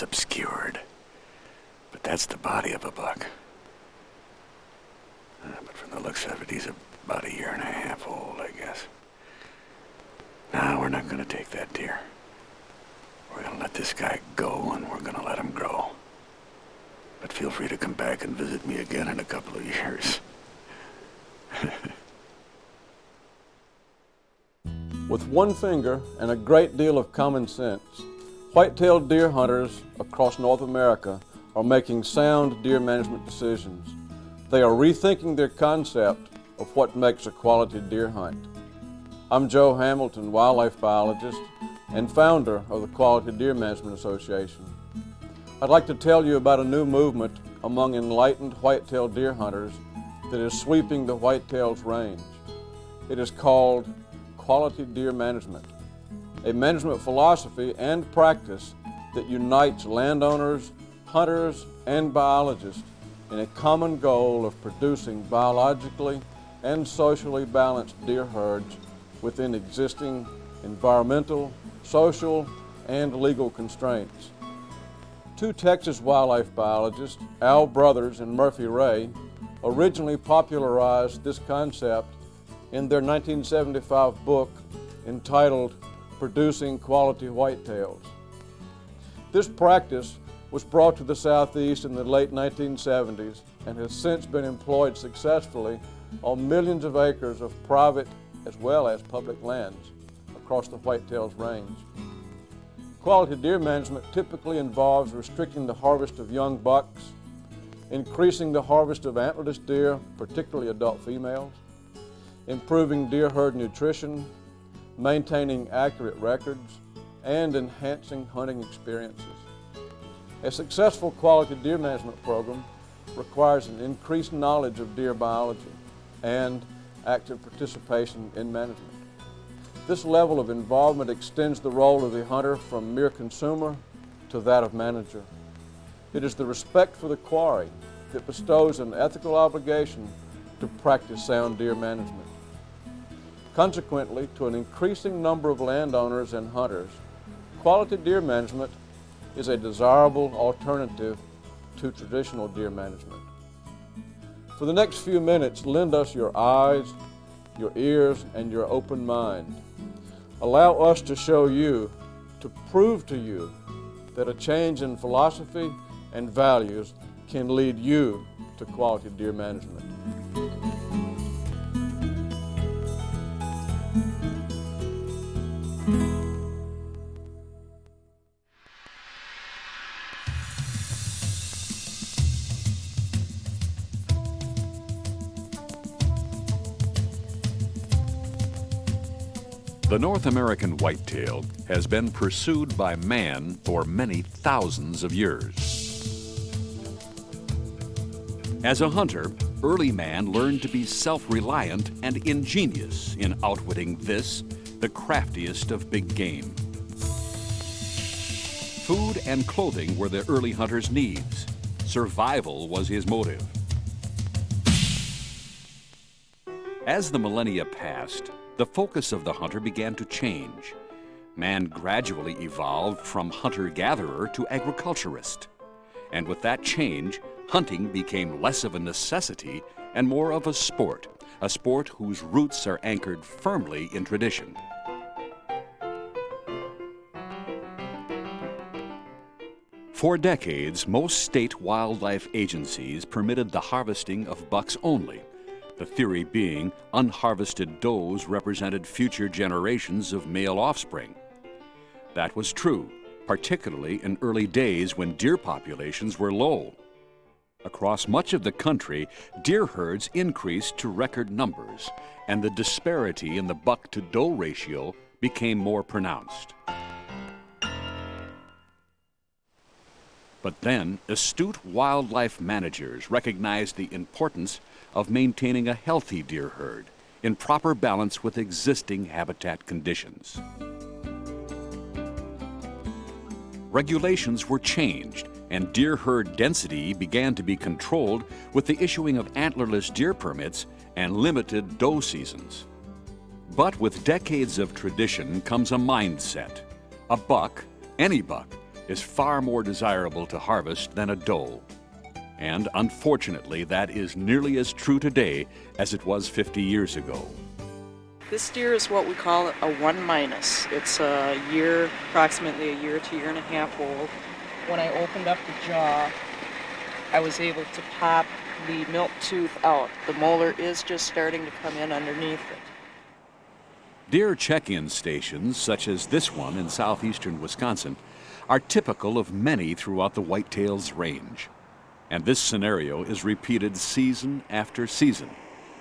less obscured. But that's the body of a buck. But from the looks of it, he's about a 1.5 years old, I guess. No, we're not going to take that deer. We're going to let this guy go, and we're going to let him grow. But feel free to come back and visit me again in a couple of years. With one finger and a great deal of common sense, white-tailed deer hunters across North America are making sound deer management decisions. They are rethinking their concept of what makes a quality deer hunt. I'm Joe Hamilton, wildlife biologist and founder of the Quality Deer Management Association. I'd like to tell you about a new movement among enlightened white-tailed deer hunters that is sweeping the whitetails range. It is called Quality Deer Management, a management philosophy and practice that unites landowners, hunters, and biologists in a common goal of producing biologically and socially balanced deer herds within existing environmental, social, and legal constraints. Two Texas wildlife biologists, Al Brothers and Murphy Ray, originally popularized this concept in their 1975 book entitled Producing Quality Whitetails. This practice was brought to the Southeast in the late 1970s and has since been employed successfully on millions of acres of private as well as public lands across the whitetails range. Quality deer management typically involves restricting the harvest of young bucks, increasing the harvest of antlerless deer, particularly adult females, improving deer herd nutrition, maintaining accurate records, and enhancing hunting experiences. A successful quality deer management program requires an increased knowledge of deer biology and active participation in management. This level of involvement extends the role of the hunter from mere consumer to that of manager. It is the respect for the quarry that bestows an ethical obligation to practice sound deer management. Consequently, to an increasing number of landowners and hunters, quality deer management is a desirable alternative to traditional deer management. For the next few minutes, lend us your eyes, your ears, and your open mind. Allow us to show you, to prove to you, that a change in philosophy and values can lead you to quality deer management. The North American whitetail has been pursued by man for many thousands of years. As a hunter, early man learned to be self-reliant and ingenious in outwitting this, the craftiest of big game. Food and clothing were the early hunter's needs. Survival was his motive. As the millennia passed, the focus of the hunter began to change. Man gradually evolved from hunter-gatherer to agriculturist. And with that change, hunting became less of a necessity and more of a sport whose roots are anchored firmly in tradition. For decades, most state wildlife agencies permitted the harvesting of bucks only. The theory being unharvested does represented future generations of male offspring. That was true, particularly in early days when deer populations were low. Across much of the country, deer herds increased to record numbers, and the disparity in the buck-to-doe ratio became more pronounced. But then, astute wildlife managers recognized the importance of maintaining a healthy deer herd in proper balance with existing habitat conditions. Regulations were changed, and deer herd density began to be controlled with the issuing of antlerless deer permits and limited doe seasons. But with decades of tradition comes a mindset. A buck, any buck, is far more desirable to harvest than a doe. And unfortunately, that is nearly as true today as it was 50 years ago. This deer is what we call a 1-. It's approximately a year to year and a half old. When I opened up the jaw, I was able to pop the milk tooth out. The molar is just starting to come in underneath it. Deer check-in stations, such as this one in southeastern Wisconsin, are typical of many throughout the whitetails range. And this scenario is repeated season after season.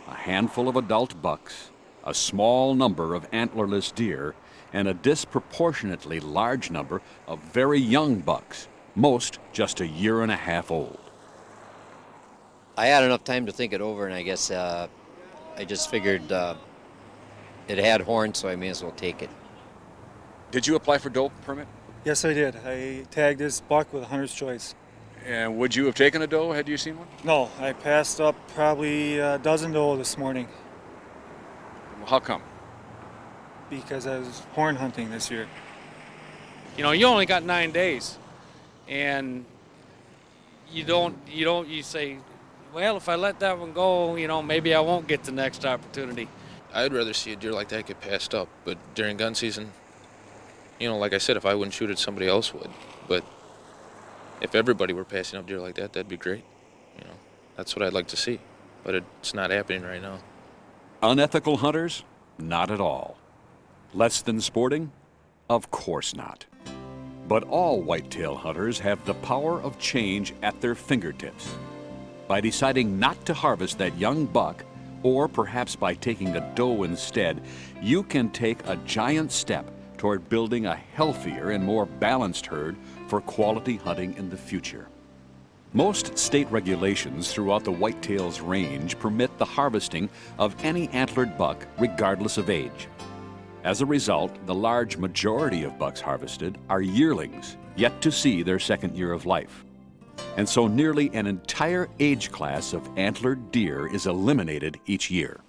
A handful of adult bucks, a small number of antlerless deer, and a disproportionately large number of very young bucks, most just a year and a half old. I had enough time to think it over, and I guess I just figured it had horns, so I may as well take it. Did you apply for doe permit? Yes, I did. I tagged this buck with a hunter's choice. And would you have taken a doe had you seen one? No, I passed up probably a dozen doe this morning Well, how come? because I was horn hunting this year. You know, you only got 9 days, and you say, well, if I let that one go, you know, maybe I won't get the next opportunity. I'd rather see a deer like that get passed up, but during gun season, you know, like I said, if I wouldn't shoot it, somebody else would. But if everybody were passing up deer like that, that'd be great. You know, that's what I'd like to see, but it's not happening right now. Unethical hunters? Not at all. Less than sporting? Of course not. But all whitetail hunters have the power of change at their fingertips. By deciding not to harvest that young buck, or perhaps by taking a doe instead, you can take a giant step toward building a healthier and more balanced herd for quality hunting in the future. Most state regulations throughout the whitetails range permit the harvesting of any antlered buck regardless of age. As a result, the large majority of bucks harvested are yearlings, yet to see their second year of life. And so nearly an entire age class of antlered deer is eliminated each year.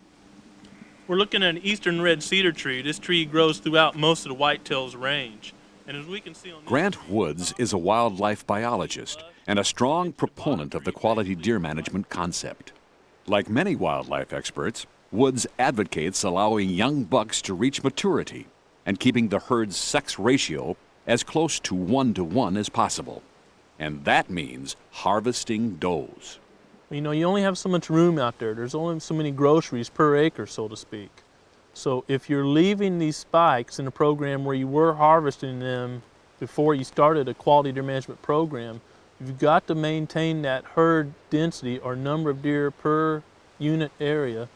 We're looking at an eastern red cedar tree. This tree grows throughout most of the whitetails range. And as we can see on this Grant Woods is a wildlife biologist and a strong proponent of the quality deer management concept. Like many wildlife experts, Woods advocates allowing young bucks to reach maturity and keeping the herd's sex ratio as close to 1-to-1 as possible. And that means harvesting does. You know, you only have so much room out there. There's only so many groceries per acre, so to speak. So if you're leaving these spikes in a program where you were harvesting them before you started a quality deer management program, you've got to maintain that herd density or number of deer per unit area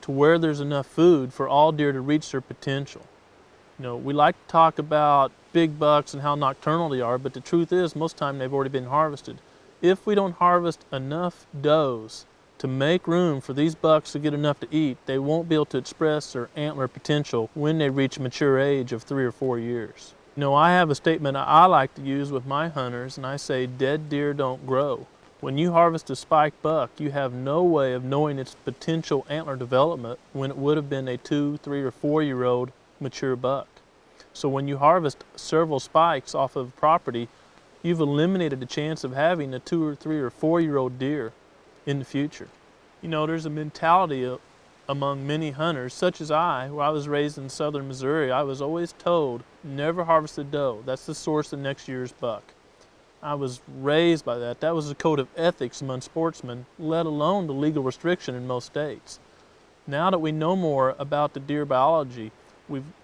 to where there's enough food for all deer to reach their potential. You know, we like to talk about big bucks and how nocturnal they are, but the truth is most of the time they've already been harvested. If we don't harvest enough does to make room for these bucks to get enough to eat, they won't be able to express their antler potential when they reach mature age of 3 or 4 years. You know, I have a statement I like to use with my hunters, and I say, dead deer don't grow. When you harvest a spike buck, you have no way of knowing its potential antler development when it would have been a 2, 3, or 4-year-old mature buck. So when you harvest several spikes off of property, you've eliminated the chance of having a 2 or 3 or 4-year-old deer in the future. You know, there's a mentality among many hunters, such as I, where I was raised in southern Missouri. I was always told, never harvest a doe. That's the source of next year's buck. I was raised by that. That was a code of ethics among sportsmen, let alone the legal restriction in most states. Now that we know more about the deer biology,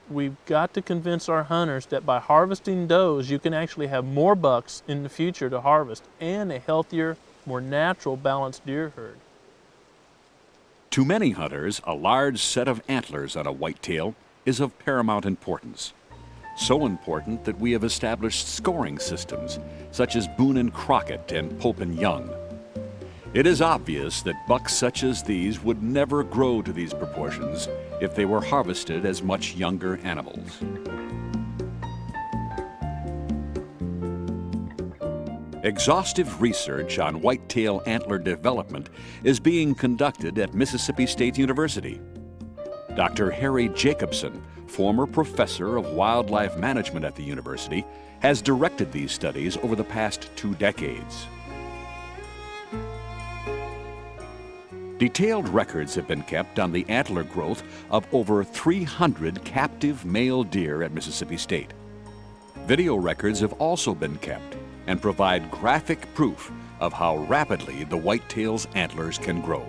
we've got to convince our hunters that by harvesting does, you can actually have more bucks in the future to harvest and a healthier, more natural, balanced deer herd. To many hunters, a large set of antlers on a whitetail is of paramount importance. So important that we have established scoring systems, such as Boone and Crockett and Pope and Young. It is obvious that bucks such as these would never grow to these proportions if they were harvested as much younger animals. Exhaustive research on whitetail antler development is being conducted at Mississippi State University. Dr. Harry Jacobson, former professor of wildlife management at the university, has directed these studies over the past 2 decades. Detailed records have been kept on the antler growth of over 300 captive male deer at Mississippi State. Video records have also been kept and provide graphic proof of how rapidly the whitetail's antlers can grow.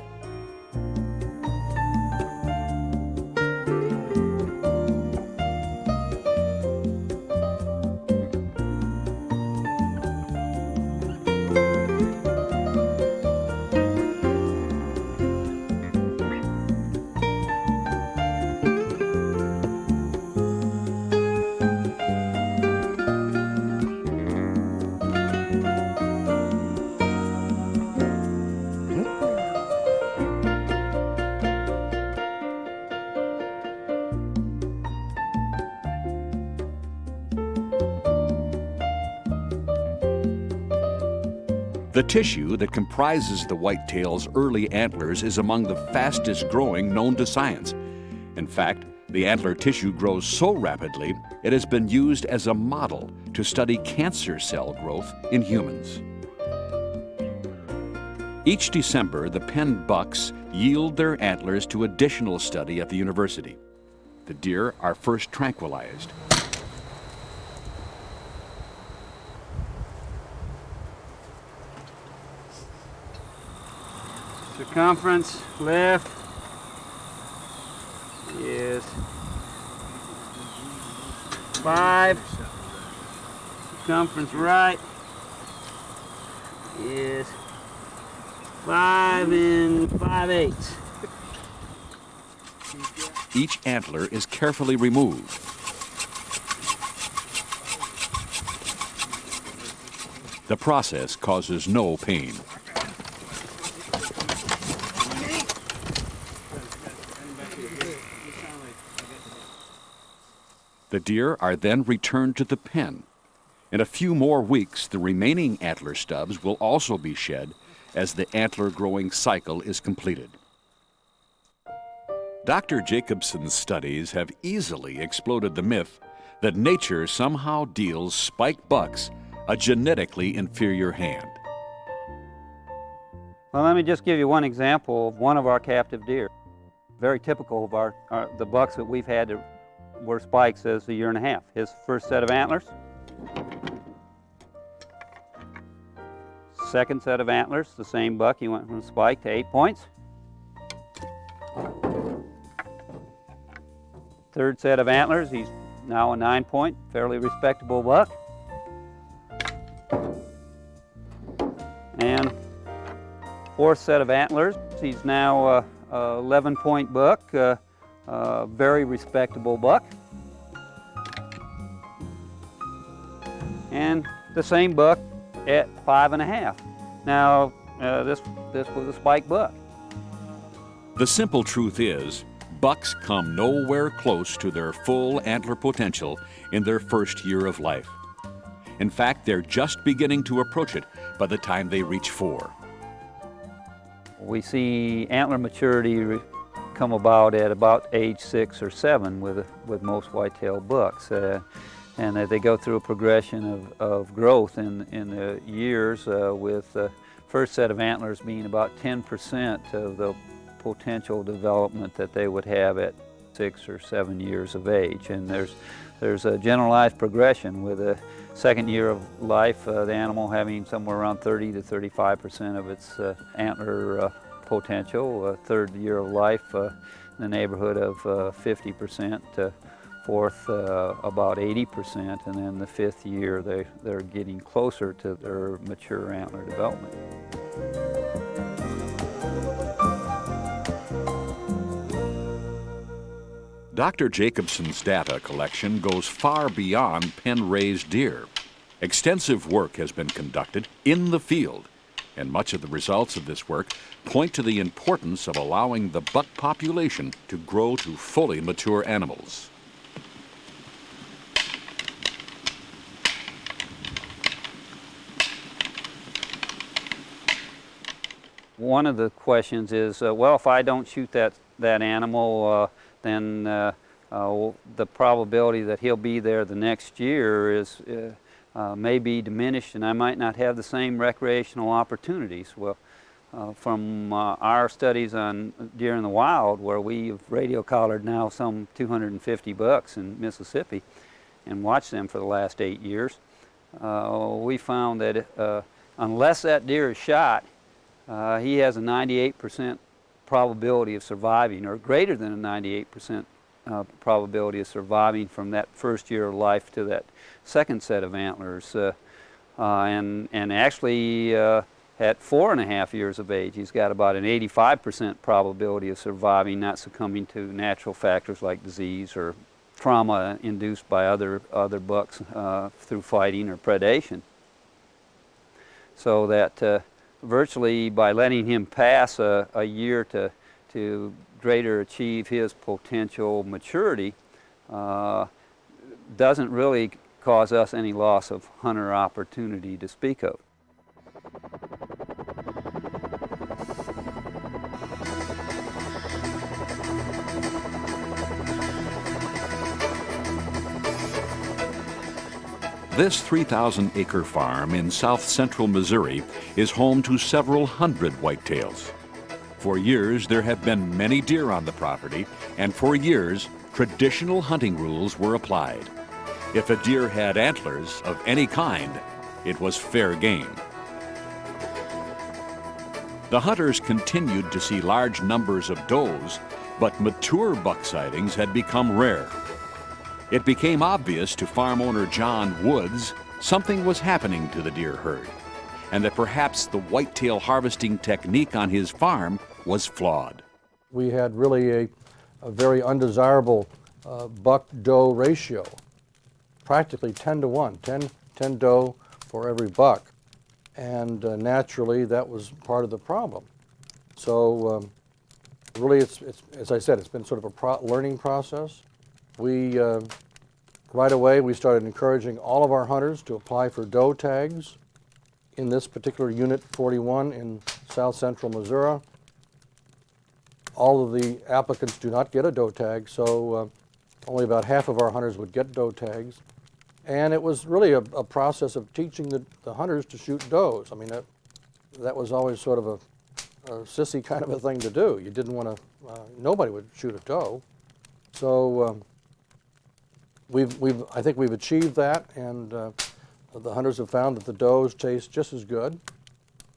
The tissue that comprises the whitetail's early antlers is among the fastest growing known to science. In fact, the antler tissue grows so rapidly it has been used as a model to study cancer cell growth in humans. Each December, the pen bucks yield their antlers to additional study at the university. The deer are first tranquilized. Circumference left. Yes. 5. Circumference right. Yes. 5 and 5/8. Each antler is carefully removed. The process causes no pain. The deer are then returned to the pen. In a few more weeks, the remaining antler stubs will also be shed as the antler growing cycle is completed. Dr. Jacobson's studies have easily exploded the myth that nature somehow deals spike bucks a genetically inferior hand. Well, let me just give you one example of one of our captive deer. Very typical of the bucks that we've had that were spikes as a year and a half. His first set of antlers. Second set of antlers, the same buck, he went from spike to 8 points. Third set of antlers, he's now a 9-point, fairly respectable buck. And fourth set of antlers, he's now a 11-point buck, very respectable buck. And the same buck at 5.5. Now, this was a spike buck. The simple truth is, bucks come nowhere close to their full antler potential in their first year of life. In fact, they're just beginning to approach it by the time they reach 4. We see antler maturity come about at about age 6 or 7 with most whitetail bucks. And they go through a progression of growth in the years, with the first set of antlers being about 10% of the potential development that they would have at 6 or 7 years of age. And there's a generalized progression with the second year of life, the animal having somewhere around 30 to 35% of its antler potential, third year of life in the neighborhood of 50%, fourth about 80%, and then the fifth year they're getting closer to their mature antler development. Dr. Jacobson's data collection goes far beyond pen-raised deer. Extensive work has been conducted in the field, and much of the results of this work point to the importance of allowing the buck population to grow to fully mature animals. One of the questions is, well, if I don't shoot that animal, then the probability that he'll be there the next year is may be diminished, and I might not have the same recreational opportunities. Well, from our studies on deer in the wild, where we've radio collared now some 250 bucks in Mississippi and watched them for the last 8 years, we found that unless that deer is shot, he has a 98% probability of surviving, or greater than a 98% probability of surviving from that first year of life to that second set of antlers. And actually, at 4.5 years of age, he's got about an 85% probability of surviving, not succumbing to natural factors like disease or trauma induced by other bucks through fighting or predation. So that virtually by letting him pass a year to greater achieve his potential maturity doesn't really cause us any loss of hunter opportunity to speak of. This 3,000-acre farm in south-central Missouri is home to several hundred whitetails. For years, there have been many deer on the property, and for years, traditional hunting rules were applied. If a deer had antlers of any kind, it was fair game. The hunters continued to see large numbers of does, but mature buck sightings had become rare. It became obvious to farm owner John Woods something was happening to the deer herd, and that perhaps the whitetail harvesting technique on his farm was flawed. We had really a very undesirable buck-doe ratio, practically 10 to 1, 10 doe for every buck. And naturally, that was part of the problem. So really, it's, as I said, it's been sort of a learning process. We, right away, we started encouraging all of our hunters to apply for doe tags in this particular Unit 41 in south central Missouri. All of the applicants do not get a doe tag, so only about half of our hunters would get doe tags. And it was really a process of teaching the hunters to shoot does. I mean, that was always sort of a sissy kind of a thing to do. You didn't want to, nobody would shoot a doe. So I think we've achieved that, and the hunters have found that the does taste just as good.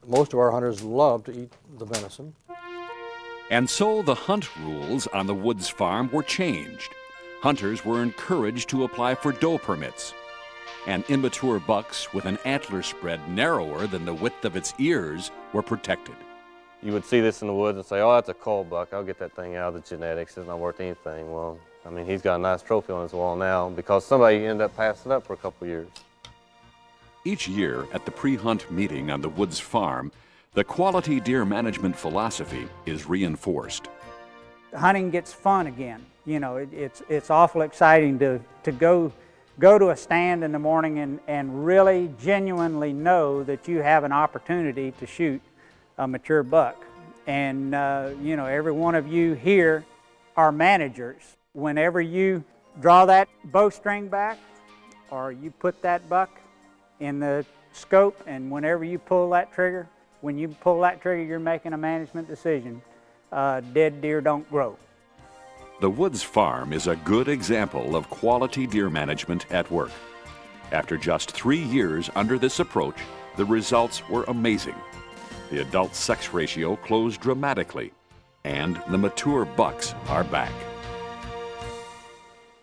Most of our hunters love to eat the venison. And so the hunt rules on the Woods farm were changed. Hunters were encouraged to apply for doe permits. And immature bucks with an antler spread narrower than the width of its ears were protected. You would see this in the woods and say, oh, that's a cull buck. I'll get that thing out of the genetics. It's not worth anything. Well, I mean, he's got a nice trophy on his wall now because somebody ended up passing it up for a couple of years. Each year at the pre-hunt meeting on the Woods farm, the quality deer management philosophy is reinforced. Hunting gets fun again. You know, it's awful exciting to go to a stand in the morning and really genuinely know that you have an opportunity to shoot a mature buck. And you know, every one of you here are managers. Whenever you draw that bowstring back or you put that buck in the scope, and whenever you pull that trigger, when you pull that trigger, you're making a management decision. Dead deer don't grow. The Woods farm is a good example of quality deer management at work. After just 3 years under this approach, the results were amazing. The adult-sex ratio closed dramatically, and the mature bucks are back.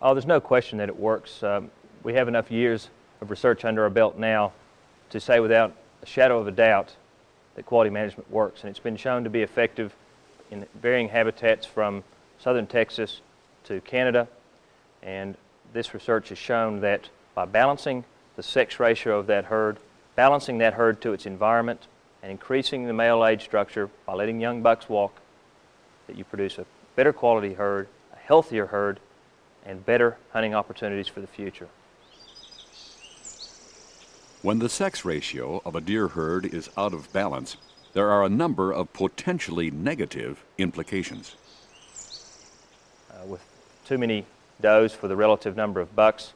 Oh, there's no question that it works. We have enough years of research under our belt now to say without a shadow of a doubt that quality management works, and it's been shown to be effective in varying habitats from southern Texas to Canada, and this research has shown that by balancing the sex ratio of that herd, balancing that herd to its environment, and increasing the male age structure by letting young bucks walk, that you produce a better quality herd, a healthier herd, and better hunting opportunities for the future. When the sex ratio of a deer herd is out of balance, there are a number of potentially negative implications. With too many does for the relative number of bucks.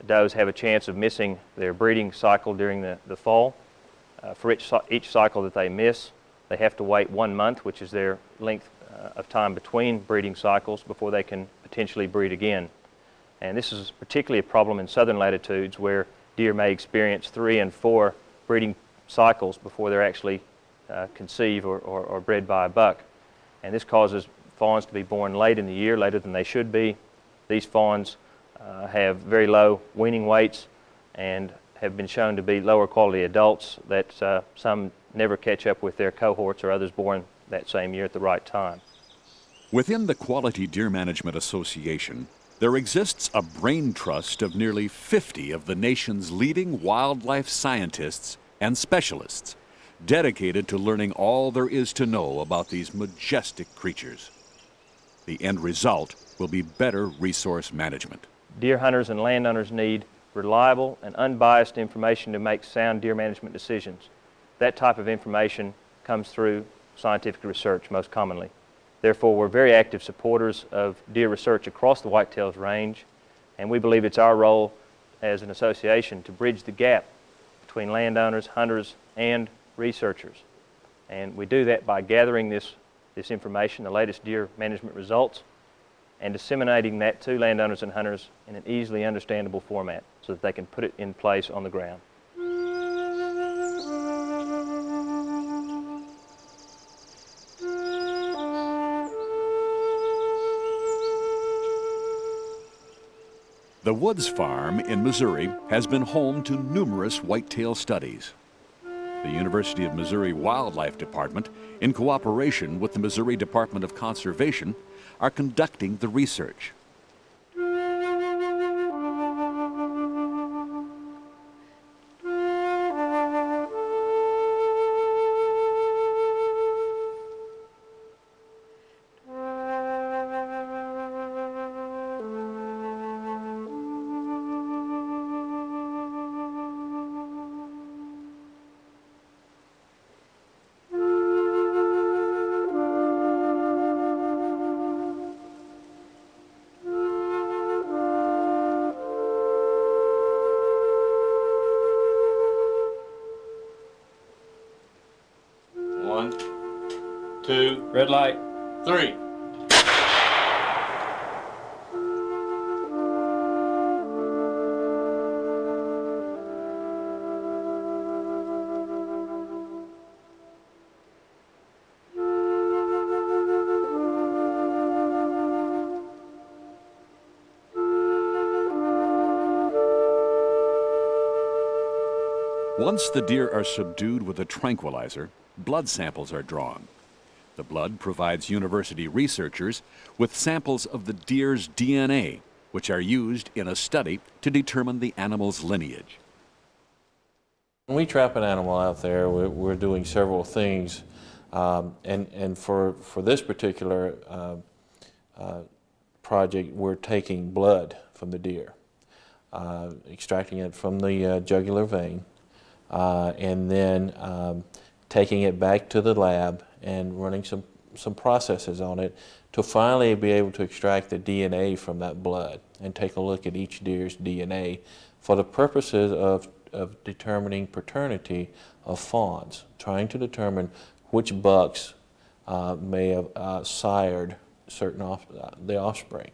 Does have a chance of missing their breeding cycle during the fall. For each cycle that they miss, they have to wait 1 month, which is their length of time between breeding cycles, before they can potentially breed again. And this is particularly a problem in southern latitudes where deer may experience 3 and 4 breeding cycles before they're actually conceived or bred by a buck. And this causes fawns to be born late in the year, later than they should be. These fawns have very low weaning weights and have been shown to be lower quality adults that some never catch up with their cohorts or others born that same year at the right time. Within the Quality Deer Management Association, there exists a brain trust of nearly 50 of the nation's leading wildlife scientists and specialists, dedicated to learning all there is to know about these majestic creatures. The end result will be better resource management. Deer hunters and landowners need reliable and unbiased information to make sound deer management decisions. That type of information comes through scientific research most commonly. Therefore, we're very active supporters of deer research across the whitetails range, and we believe it's our role as an association to bridge the gap between landowners, hunters, and researchers. And we do that by gathering this information, the latest deer management results, and disseminating that to landowners and hunters in an easily understandable format so that they can put it in place on the ground. The Woods Farm in Missouri has been home to numerous whitetail studies. The University of Missouri Wildlife Department, in cooperation with the Missouri Department of Conservation, are conducting the research. One, two, red light, 3. Once the deer are subdued with a tranquilizer, blood samples are drawn. The blood provides university researchers with samples of the deer's DNA, which are used in a study to determine the animal's lineage. When we trap an animal out there, we're doing several things. And for this particular project, we're taking blood from the deer, extracting it from the jugular vein, and then taking it back to the lab and running some processes on it to finally be able to extract the DNA from that blood and take a look at each deer's DNA for the purposes of determining paternity of fawns, trying to determine which bucks may have sired certain the offspring.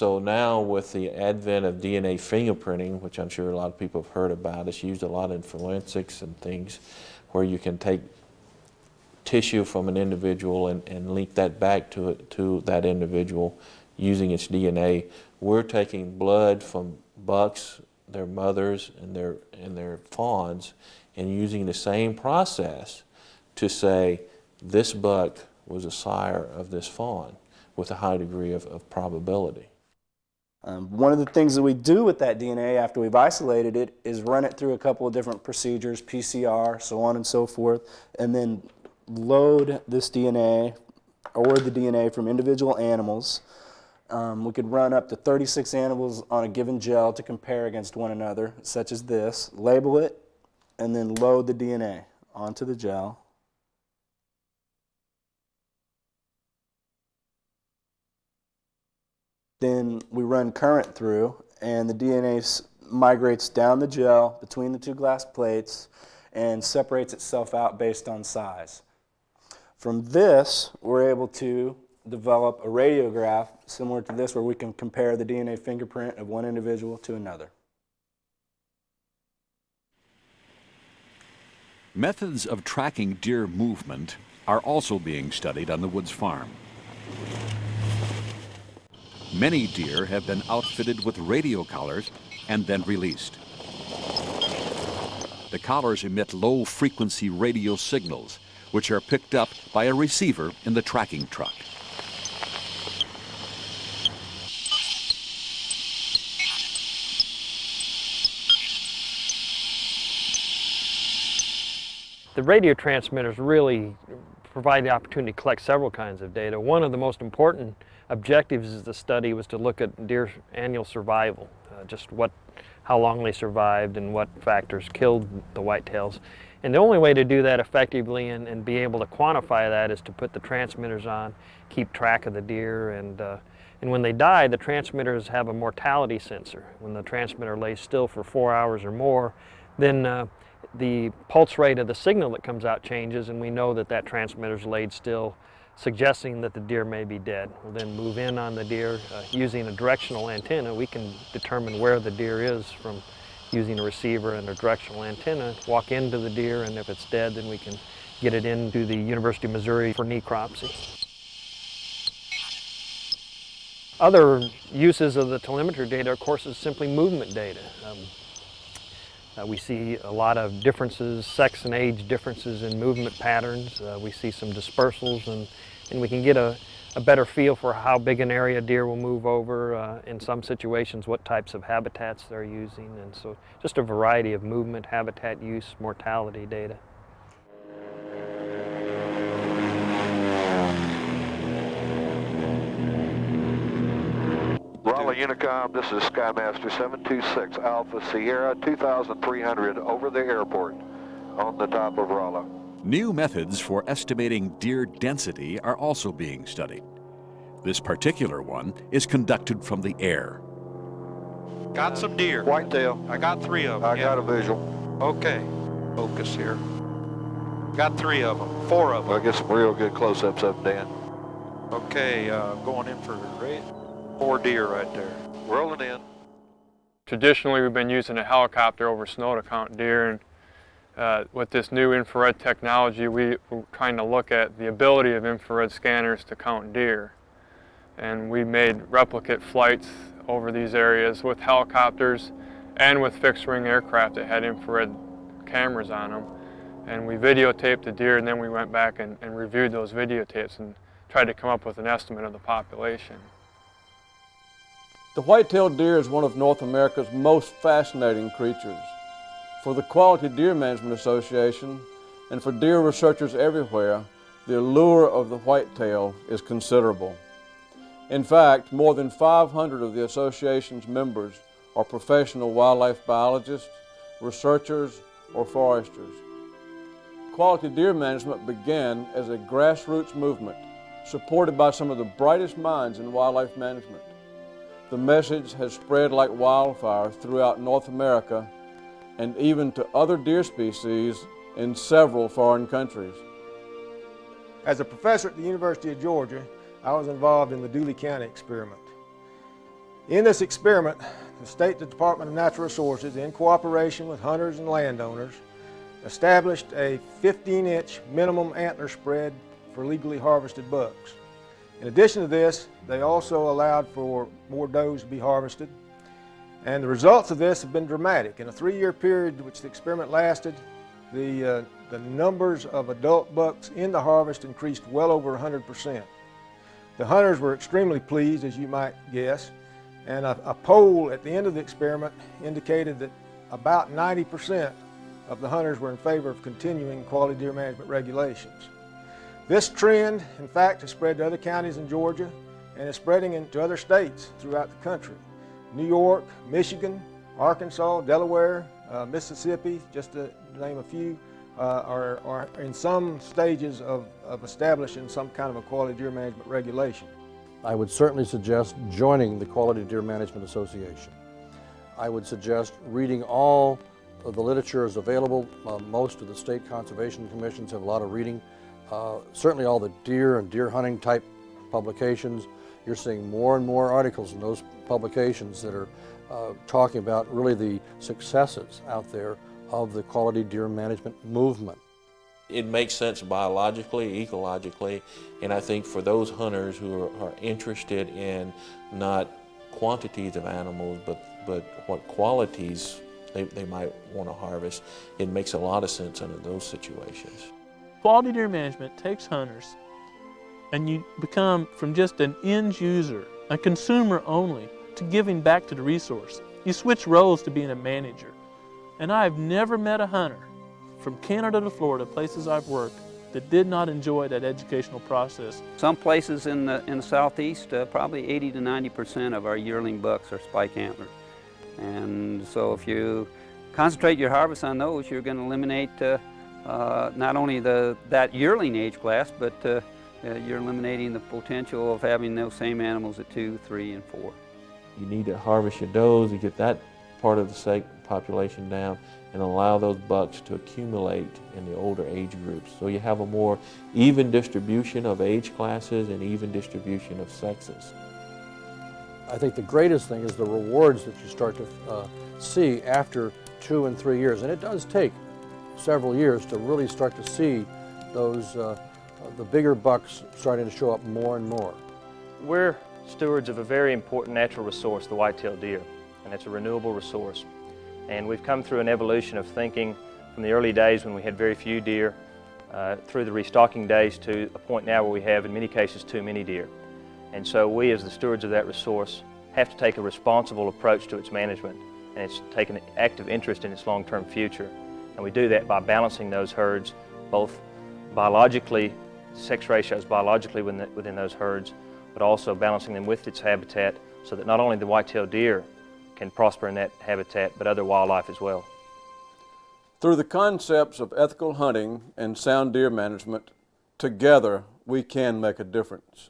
So now with the advent of DNA fingerprinting, which I'm sure a lot of people have heard about, it's used a lot in forensics and things where you can take tissue from an individual and link that back to that individual using its DNA. We're taking blood from bucks, their mothers, and their fawns, and using the same process to say this buck was a sire of this fawn with a high degree of probability. One of the things that we do with that DNA after we've isolated it is run it through a couple of different procedures, PCR, so on and so forth, and then load this DNA or the DNA from individual animals. We could run up to 36 animals on a given gel to compare against one another, such as this, label it, and then load the DNA onto the gel. Then we run current through, and the DNA migrates down the gel between the two glass plates and separates itself out based on size. From this, we're able to develop a radiograph similar to this where we can compare the DNA fingerprint of one individual to another. Methods of tracking deer movement are also being studied on the Woods Farm. Many deer have been outfitted with radio collars and then released. The collars emit low-frequency radio signals, which are picked up by a receiver in the tracking truck. The radio transmitters really provide the opportunity to collect several kinds of data. One of the most important objectives of the study was to look at deer's annual survival, how long they survived and what factors killed the whitetails. And the only way to do that effectively and be able to quantify that is to put the transmitters on, keep track of the deer, and when they die, the transmitters have a mortality sensor. When the transmitter lays still for 4 hours or more, then the pulse rate of the signal that comes out changes, and we know that that transmitter's laid still, suggesting that the deer may be dead. We'll then move in on the deer. Using a directional antenna, we can determine where the deer is from using a receiver and a directional antenna, walk into the deer, and if it's dead, then we can get it into the University of Missouri for necropsy. Other uses of the telemetry data, of course, is simply movement data. We see a lot of differences, sex and age differences in movement patterns. We see some dispersals, and we can get a better feel for how big an area deer will move over, in some situations, what types of habitats they're using, and so just a variety of movement, habitat use, mortality data. Raleigh Unicom, this is Skymaster 726 Alpha Sierra 2300 over the airport on the top of Raleigh. New methods for estimating deer density are also being studied. This particular one is conducted from the air. Got some deer. Whitetail. I got 3 of them. I got a visual. Okay. Focus here. Got 3 of them. 4 of them. I'll get some real good close-ups of them, Dan. Okay, going in for 4 deer right there. Rolling in. Traditionally, we've been using a helicopter over snow to count deer, and with this new infrared technology, we're trying to look at the ability of infrared scanners to count deer. And we made replicate flights over these areas with helicopters and with fixed-wing aircraft that had infrared cameras on them. And we videotaped the deer, and then we went back and reviewed those videotapes and tried to come up with an estimate of the population. The white-tailed deer is one of North America's most fascinating creatures. For the Quality Deer Management Association and for deer researchers everywhere, the allure of the whitetail is considerable. In fact, more than 500 of the association's members are professional wildlife biologists, researchers, or foresters. Quality Deer Management began as a grassroots movement supported by some of the brightest minds in wildlife management. The message has spread like wildfire throughout North America and even to other deer species in several foreign countries. As a professor at the University of Georgia, I was involved in the Dooley County experiment. In this experiment, the State Department of Natural Resources, in cooperation with hunters and landowners, established a 15-inch minimum antler spread for legally harvested bucks. In addition to this, they also allowed for more does to be harvested. And the results of this have been dramatic. In a 3-year period which the experiment lasted, the numbers of adult bucks in the harvest increased well over 100%. The hunters were extremely pleased, as you might guess, and a poll at the end of the experiment indicated that about 90% of the hunters were in favor of continuing quality deer management regulations. This trend, in fact, has spread to other counties in Georgia and is spreading into other states throughout the country. New York, Michigan, Arkansas, Delaware, Mississippi, just to name a few, are in some stages of establishing some kind of a quality deer management regulation. I would certainly suggest joining the Quality Deer Management Association. I would suggest reading all of the literature is available. Most of the state conservation commissions have a lot of reading. Certainly all the deer and deer hunting type publications. You're seeing more and more articles in those publications that are talking about really the successes out there of the quality deer management movement. It makes sense biologically, ecologically, and I think for those hunters who are interested in not quantities of animals, but what qualities they might want to harvest, it makes a lot of sense under those situations. Quality deer management takes hunters and you become from just an end user, a consumer only, to giving back to the resource. You switch roles to being a manager. And I've never met a hunter from Canada to Florida, places I've worked, that did not enjoy that educational process. Some places in the southeast, probably 80 to 90% of our yearling bucks are spike antlered. And so if you concentrate your harvest on those, you're going to eliminate not only that yearling age class, but you're eliminating the potential of having those same animals at 2, 3, and 4. You need to harvest your does to get that part of the state population down and allow those bucks to accumulate in the older age groups. So you have a more even distribution of age classes and even distribution of sexes. I think the greatest thing is the rewards that you start to see after 2 and 3 years. And it does take several years to really start to see those, the bigger bucks starting to show up more and more. We're stewards of a very important natural resource, the white-tailed deer, and it's a renewable resource. And we've come through an evolution of thinking from the early days when we had very few deer, through the restocking days to a point now where we have, in many cases, too many deer. And so we, as the stewards of that resource, have to take a responsible approach to its management, and it's take an active interest in its long-term future. And we do that by balancing those herds, both biologically, sex ratios biologically within those herds, but also balancing them with its habitat so that not only the white-tailed deer can prosper in that habitat, but other wildlife as well. Through the concepts of ethical hunting and sound deer management, together we can make a difference.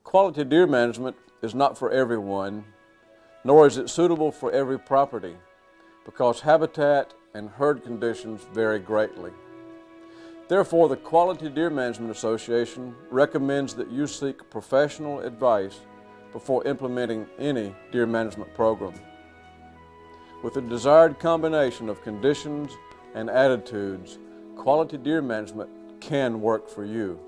Quality deer management is not for everyone, nor is it suitable for every property, because habitat and herd conditions vary greatly. Therefore, the Quality Deer Management Association recommends that you seek professional advice before implementing any deer management program. With a desired combination of conditions and attitudes, quality deer management can work for you.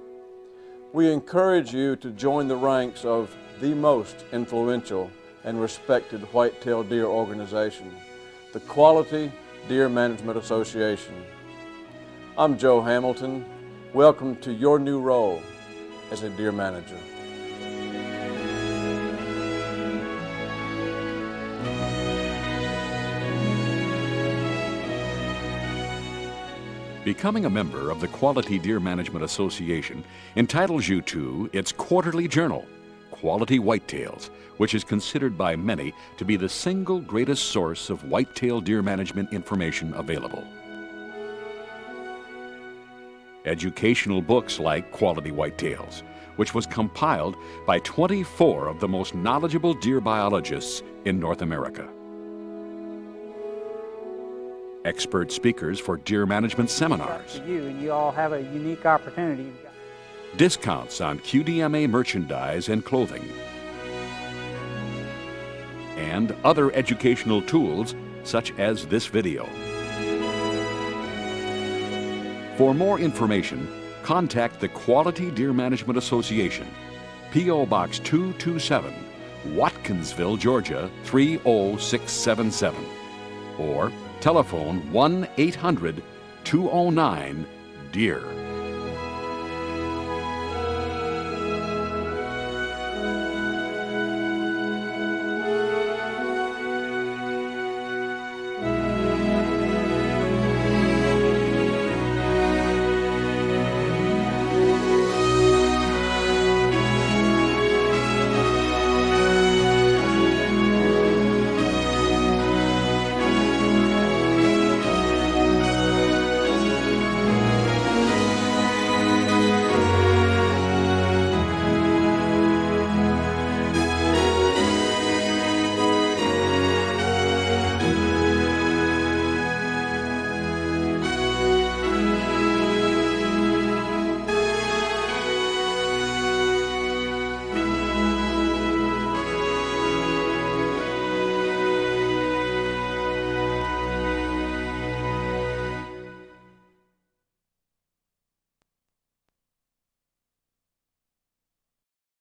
We encourage you to join the ranks of the most influential and respected white-tailed deer organization, the Quality Deer Management Association. I'm Joe Hamilton. Welcome to your new role as a deer manager. Becoming a member of the Quality Deer Management Association entitles you to its quarterly journal, Quality Whitetails, which is considered by many to be the single greatest source of whitetail deer management information available. Educational books like Quality Whitetails, which was compiled by 24 of the most knowledgeable deer biologists in North America. Expert speakers for deer management seminars. You and you all have a unique opportunity. Discounts on QDMA merchandise and clothing. and other educational tools such as this video. For more information, contact the Quality Deer Management Association, P.O. Box 227, Watkinsville, Georgia 30677, or telephone 1-800-209-DEER.